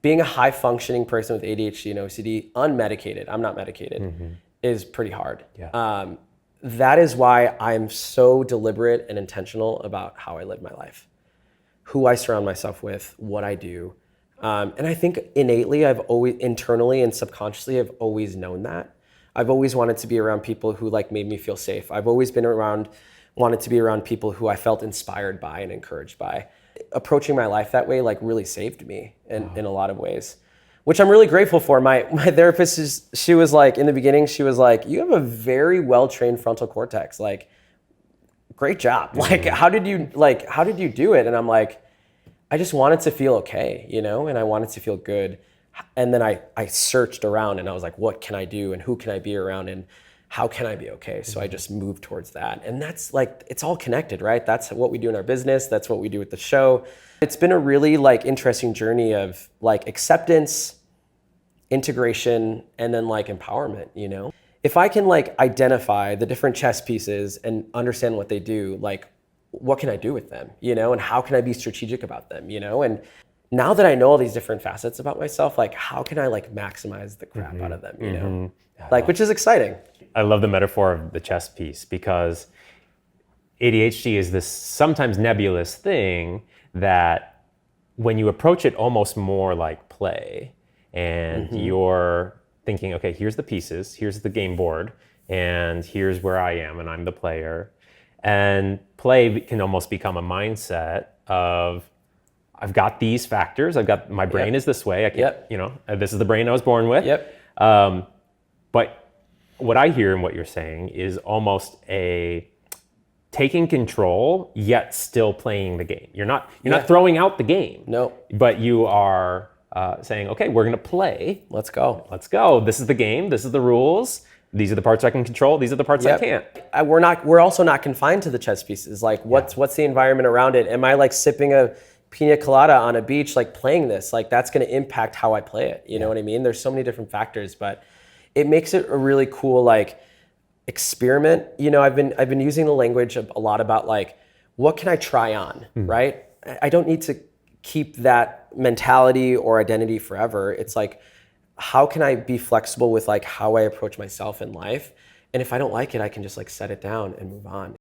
being a high functioning person with ADHD and OCD, unmedicated, I'm not medicated, is pretty hard. Yeah. That is why I'm so deliberate and intentional about how I live my life, who I surround myself with, what I do. And I think innately, I've always, internally and subconsciously, I've always known that. I've always wanted to be around people who like made me feel safe. I've always wanted to be around people who I felt inspired by and encouraged by. Approaching my life that way like really saved me in a lot of ways, which I'm really grateful for. My therapist, she was like, in the beginning, she was like, you have a very well-trained frontal cortex. Like, great job. Like, how did you do it? And I'm like, I just wanted to feel okay, and I wanted to feel good. And then I searched around and I was like, what can I do and who can I be around and how can I be okay? So I just moved towards that. And that's like, it's all connected, right? That's what we do in our business. That's what we do with the show. It's been a really like interesting journey of like acceptance, integration, and then like empowerment, If I can like identify the different chess pieces and understand what they do, like what can I do with them, and how can I be strategic about them, And now that I know all these different facets about myself, like how can I like maximize the crap out of them, Like, which is exciting. I love the metaphor of the chess piece because ADHD is this sometimes nebulous thing that when you approach it almost more like play and you're thinking, okay, here's the pieces, here's the game board, and here's where I am and I'm the player. And play can almost become a mindset of, I've got these factors, my brain is this way, I can't, this is the brain I was born with. But what I hear in what you're saying is almost a taking control, yet still playing the game. You're not throwing out the game. No. But you are saying, okay, we're gonna play. Let's go. This is the game, this is the rules. These are the parts I can control, these are the parts I can't. We're also not confined to the chess pieces. Like what's the environment around it? Am I like sipping a pina colada on a beach, like playing this? Like that's gonna impact how I play it. You know what I mean? There's so many different factors, but it makes it a really cool like experiment. I've been using the language a lot about like, what can I try on, right? I don't need to keep that mentality or identity forever. It's like, how can I be flexible with like how I approach myself in life? And if I don't like it, I can just like set it down and move on.